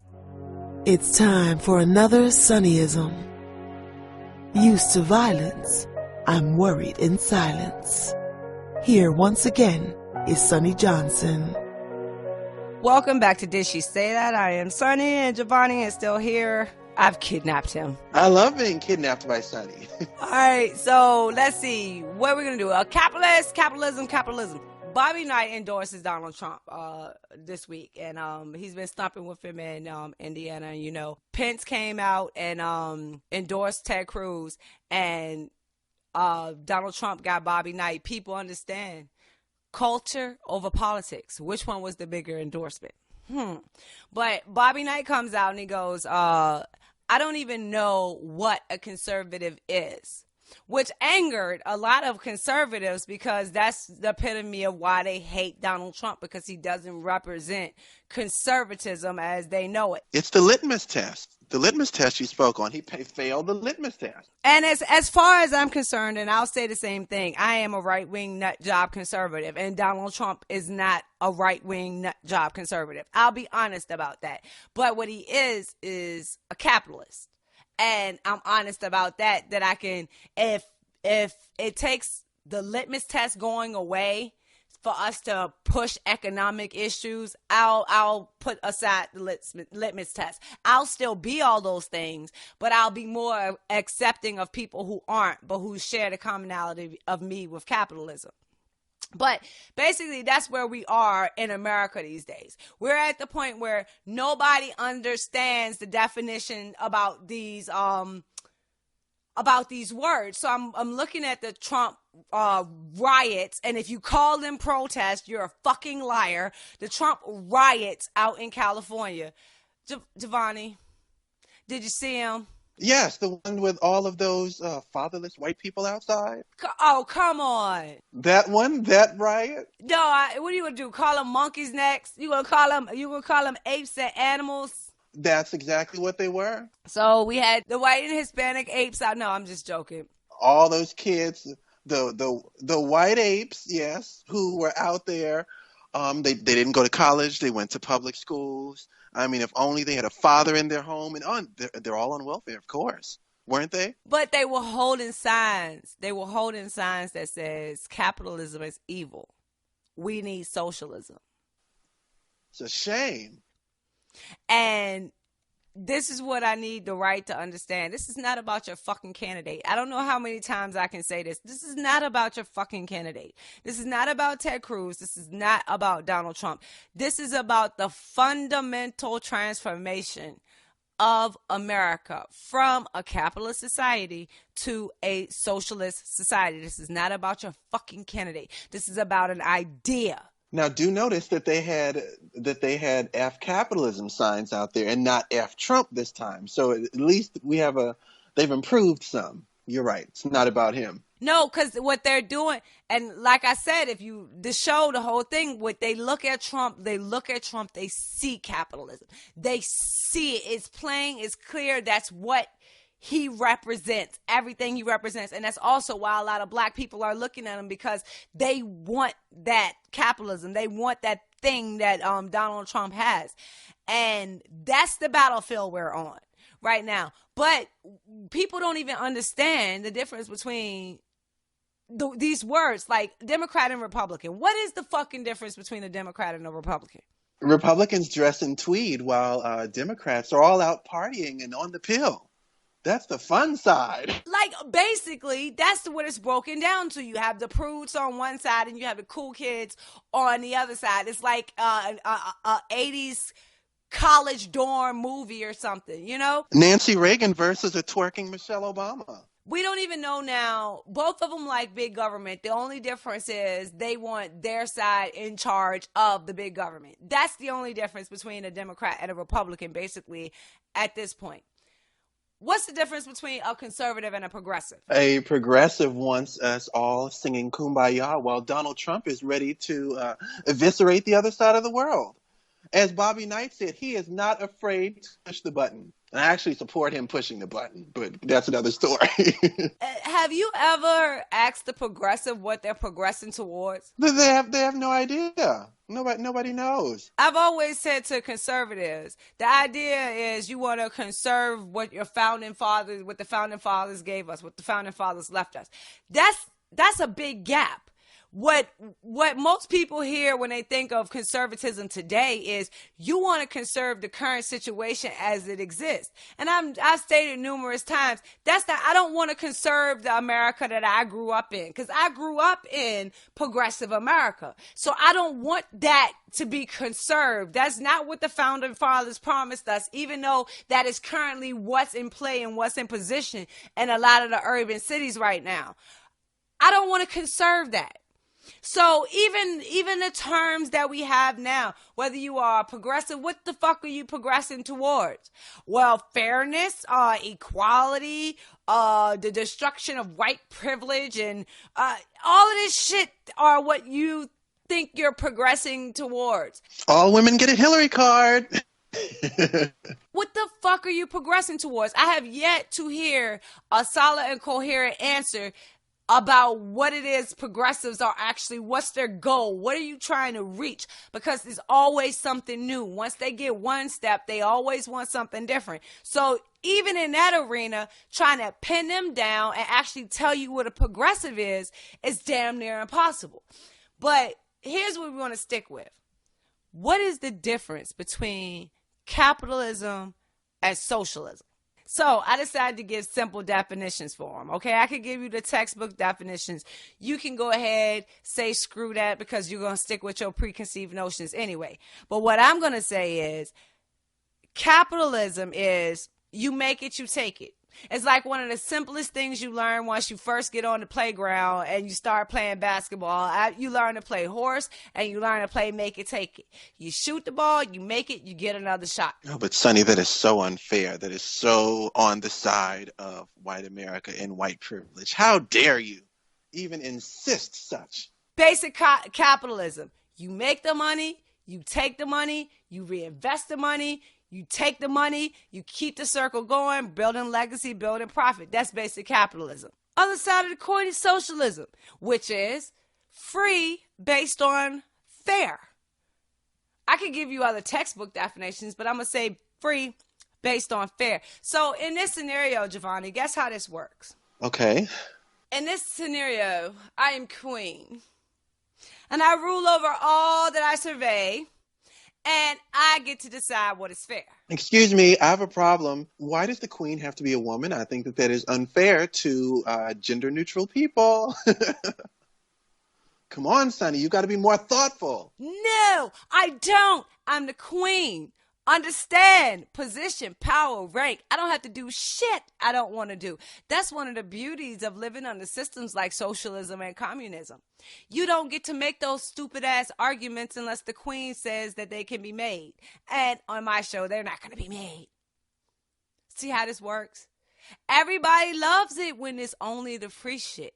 It's time for another Sonnyism. Used to violence, I'm worried in silence. Here once again is Sonnie Johnson. Welcome back to Did She Say That? I am Sonnie, and JaVonni is still here. I've kidnapped him. I love being kidnapped by Sonnie. All right, so let's see. What are we going to do? Capitalism. Bobby Knight endorses Donald Trump this week, and he's been stomping with him in Indiana. You know, Pence came out and endorsed Ted Cruz, and Donald Trump got Bobby Knight. People understand culture over politics. Which one was the bigger endorsement? But Bobby Knight comes out and he goes, I don't even know what a conservative is. Which angered a lot of conservatives because that's the epitome of why they hate Donald Trump, because he doesn't represent conservatism as they know it. It's the litmus test. The litmus test you spoke on. He failed the litmus test. And as far as I'm concerned, and I'll say the same thing, I am a right-wing nut job conservative, and Donald Trump is not a right-wing nut job conservative. I'll be honest about that. But what he is a capitalist. And I'm honest about that I can, if it takes the litmus test going away for us to push economic issues, I'll put aside the litmus test. I'll still be all those things, but I'll be more accepting of people who aren't, but who share the commonality of me with capitalism. But basically, that's where we are in America these days. We're at the point where nobody understands the definition about these words. So I'm looking at the Trump riots, and if you call them protests, you're a fucking liar. The Trump riots out in California. JaVonni, did you see him? Yes, the one with all of those fatherless white people outside. Oh, come on. That one, that riot? No, what are you gonna do? Call them monkeys next? You gonna call them apes and animals? That's exactly what they were. So we had the white and Hispanic apes out. No, I'm just joking. All those kids, the white apes, yes, who were out there. They didn't go to college. They went to public schools. I mean, if only they had a father in their home, and they're all on welfare, of course, weren't they? But they were holding signs. They were holding signs that says capitalism is evil. We need socialism. It's a shame. And this is what I need the right to understand. This is not about your fucking candidate. I don't know how many times I can say this. This is not about your fucking candidate. This is not about Ted Cruz. This is not about Donald Trump. This is about the fundamental transformation of America from a capitalist society to a socialist society. This is not about your fucking candidate. This is about an idea. Now, do notice that they had F capitalism signs out there and not F Trump this time. So at least they've improved some. You're right. It's not about him. No, because what they're doing, and like I said, the whole thing, what they look at Trump, they see capitalism. They see it. It's plain, it's clear. That's what he represents, everything he represents. And that's also why a lot of black people are looking at him, because they want that capitalism. They want that thing that Donald Trump has. And that's the battlefield we're on right now. But people don't even understand the difference between these words, like Democrat and Republican. What is the fucking difference between a Democrat and a Republican? Republicans dress in tweed while Democrats are all out partying and on the pill. That's the fun side. Like, basically, that's what it's broken down to. You have the prudes on one side and you have the cool kids on the other side. It's like a 80s college dorm movie or something, you know? Nancy Reagan versus a twerking Michelle Obama. We don't even know now. Both of them like big government. The only difference is they want their side in charge of the big government. That's the only difference between a Democrat and a Republican, basically, at this point. What's the difference between a conservative and a progressive? A progressive wants us all singing Kumbaya while Donald Trump is ready to eviscerate the other side of the world. As Bobby Knight said, he is not afraid to push the button. I actually support him pushing the button, but that's another story. Have you ever asked the progressive what they're progressing towards? They have no idea. Nobody knows. I've always said to conservatives, the idea is you want to conserve what the founding fathers gave us, what the founding fathers left us. That's a big gap. What most people hear when they think of conservatism today is you want to conserve the current situation as it exists. And I've stated numerous times, I don't want to conserve the America that I grew up in, because I grew up in progressive America. So I don't want that to be conserved. That's not what the founding fathers promised us, even though that is currently what's in play and what's in position in a lot of the urban cities right now. I don't want to conserve that. So even the terms that we have now, whether you are progressive, what the fuck are you progressing towards? Well, fairness, equality, the destruction of white privilege, and all of this shit are what you think you're progressing towards. All women get a Hillary card. What the fuck are you progressing towards? I have yet to hear a solid and coherent answer about what it is progressives are actually, what's their goal? What are you trying to reach? Because there's always something new. Once they get one step, they always want something different. So even in that arena, trying to pin them down and actually tell you what a progressive is damn near impossible. But here's what we want to stick with. What is the difference between capitalism and socialism? So I decided to give simple definitions for them, okay? I could give you the textbook definitions. You can go ahead, say screw that, because you're going to stick with your preconceived notions anyway. But what I'm going to say is capitalism is you make it, you take it. It's like one of the simplest things you learn once you first get on the playground and you start playing basketball. You learn to play horse and you learn to play make it, take it. You shoot the ball, you make it, you get another shot. No, but Sonnie, that is so unfair. That is so on the side of white America and white privilege. How dare you even insist such? Basic capitalism. You make the money, you take the money, you reinvest the money, you take the money, you keep the circle going, building legacy, building profit. That's basic capitalism. Other side of the coin is socialism, which is free based on fair. I could give you other textbook definitions, but I'm going to say free based on fair. So in this scenario, JaVonni, guess how this works? Okay. In this scenario, I am queen, and I rule over all that I survey, and I get to decide what is fair. Excuse me, I have a problem. Why does the queen have to be a woman? I think that is unfair to gender-neutral people. Come on, Sonnie, you got to be more thoughtful. No, I don't. I'm the queen. Understand, position, power, rank. I don't have to do shit I don't want to do. That's one of the beauties of living under systems like socialism and communism. You don't get to make those stupid ass arguments unless the queen says that they can be made. And on my show, they're not going to be made. See how this works? Everybody loves it when it's only the free shit.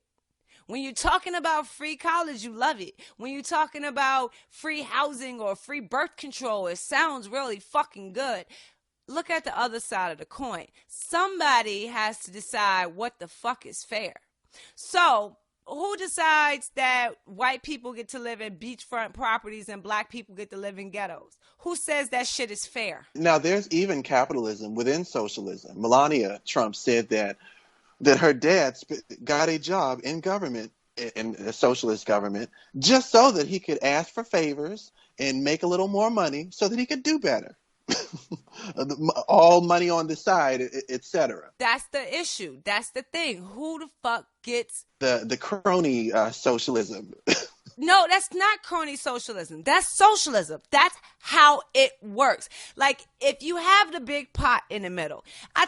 When you're talking about free college, you love it. When you're talking about free housing or free birth control, it sounds really fucking good. Look at the other side of the coin. Somebody has to decide what the fuck is fair. So, who decides that white people get to live in beachfront properties and black people get to live in ghettos? Who says that shit is fair? Now, there's even capitalism within socialism. Melania Trump said that her dad got a job in government, in a socialist government, just so that he could ask for favors and make a little more money so that he could do better. All money on the side, etc. That's the issue. That's the thing. Who the fuck gets the crony socialism? No, that's not crony socialism. That's socialism. That's how it works. Like, if you have the big pot in the middle, I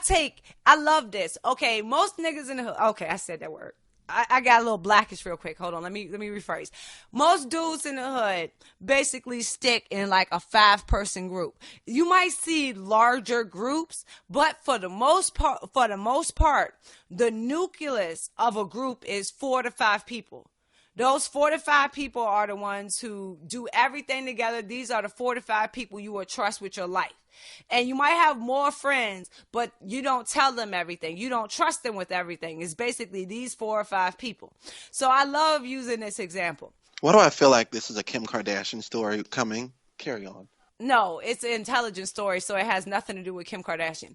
love this. Okay, most niggas in the hood. Okay, I said that word. I got a little blackish real quick. Hold on. Let me rephrase. Most dudes in the hood basically stick in like a 5-person group. You might see larger groups, but for the most part, the nucleus of a group is 4 to 5 people. Those 4 to 5 people are the ones who do everything together. These are the 4 to 5 people you will trust with your life. And you might have more friends, but you don't tell them everything. You don't trust them with everything. It's basically these 4 or 5 people. So I love using this example. Why do I feel like this is a Kim Kardashian story coming? Carry on. No, it's an intelligent story, so it has nothing to do with Kim Kardashian.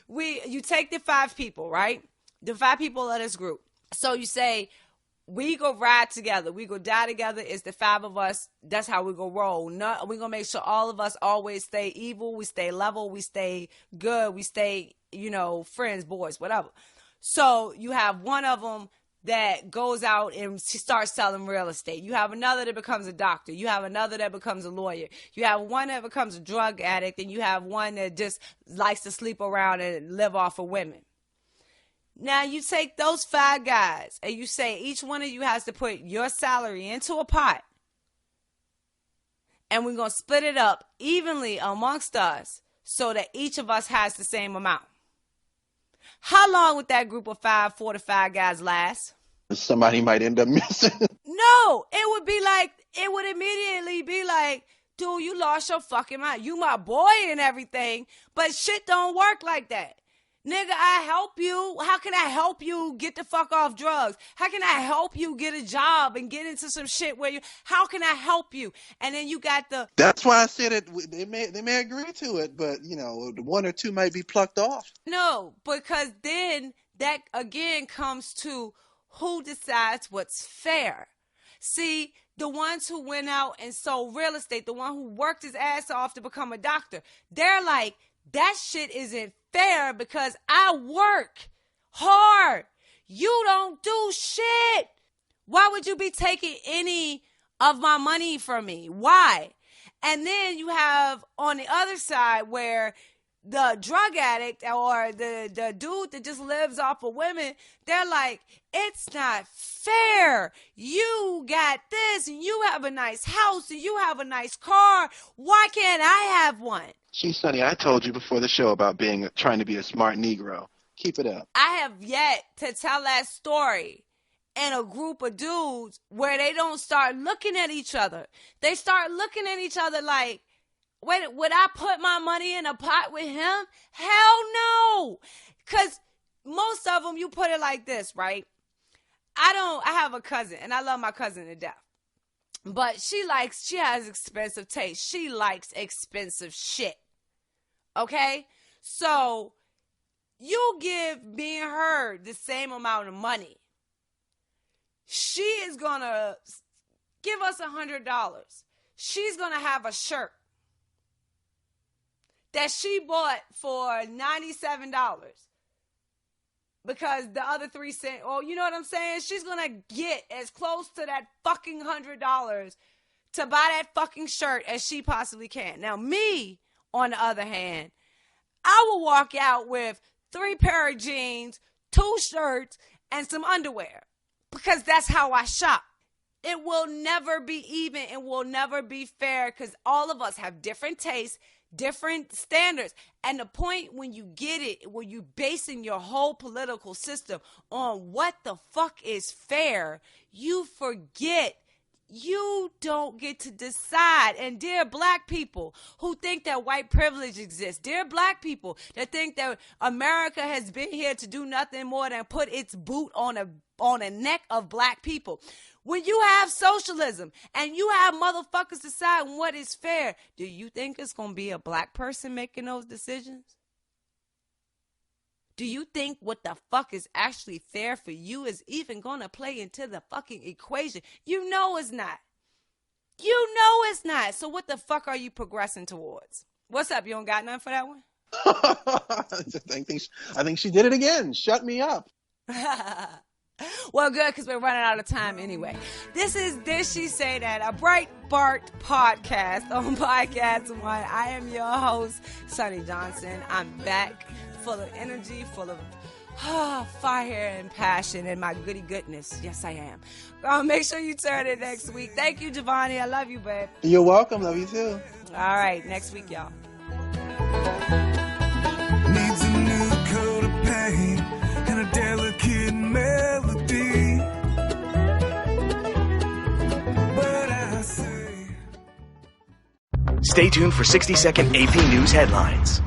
You take the 5 people, right? The 5 people of this group. So you say, we go ride together. We go die together. It's the 5 of us. That's how we go roll. We're going to make sure all of us always stay evil. We stay level. We stay good. We stay, friends, boys, whatever. So you have one of them that goes out and starts selling real estate. You have another that becomes a doctor. You have another that becomes a lawyer. You have one that becomes a drug addict. And you have one that just likes to sleep around and live off of women. Now, you take those 5 guys and you say each one of you has to put your salary into a pot. And we're going to split it up evenly amongst us so that each of us has the same amount. How long would that group of 4 to 5 guys last? Somebody might end up missing. No, it would immediately be like, dude, you lost your fucking mind. You my boy and everything, but shit don't work like that. Nigga, I help you. How can I help you get the fuck off drugs? How can I help you get a job and get into some shit how can I help you? And then you got That's why I said it. They may agree to it, but, 1 or 2 might be plucked off. No, because then that again comes to who decides what's fair. See, the ones who went out and sold real estate, the one who worked his ass off to become a doctor, they're like, that shit isn't fair because I work hard. You don't do shit. Why would you be taking any of my money from me? Why? And then you have on the other side where the drug addict or the dude that just lives off of women, they're like, it's not fair. You got this and you have a nice house and you have a nice car. Why can't I have one? Gee, Sonnie, I told you before the show about trying to be a smart Negro. Keep it up. I have yet to tell that story in a group of dudes where they don't start looking at each other. They start looking at each other like, wait, would I put my money in a pot with him? Hell no. Because most of them, you put it like this, right? I have a cousin, and I love my cousin to death. But she has expensive taste. She likes expensive shit. Okay? So you give me and her the same amount of money. She is going to give us $100. She's going to have a shirt that she bought for $97 because the other 3 cents, you know what I'm saying? She's going to get as close to that fucking $100 to buy that fucking shirt as she possibly can. Now, me, on the other hand, I will walk out with 3 pair of jeans, 2 shirts, and some underwear because that's how I shop. It will never be even. It will never be fair because all of us have different tastes, different standards. And the point when you get it, when you basing your whole political system on what the fuck is fair, you forget you don't get to decide. And dear black people who think that white privilege exists, dear black people that think that America has been here to do nothing more than put its boot on a neck of black people. When you have socialism and you have motherfuckers deciding what is fair, do you think it's going to be a black person making those decisions? Do you think what the fuck is actually fair for you is even going to play into the fucking equation? You know it's not. You know it's not. So what the fuck are you progressing towards? What's up? You don't got nothing for that one? I think she did it again. Shut me up. Well, good, because we're running out of time anyway. This is This She Say That, a Breitbart podcast on Podcast One. I am your host, Sonnie Johnson. I'm back, full of energy, full of fire and passion and my goody goodness. Yes, I am. Make sure you turn in next week. Thank you, JaVonni. I love you, babe. You're welcome. Love you too. All right, next week, y'all. Needs a new coat of paint and a delicate melody. Stay tuned for 60-second AP News headlines.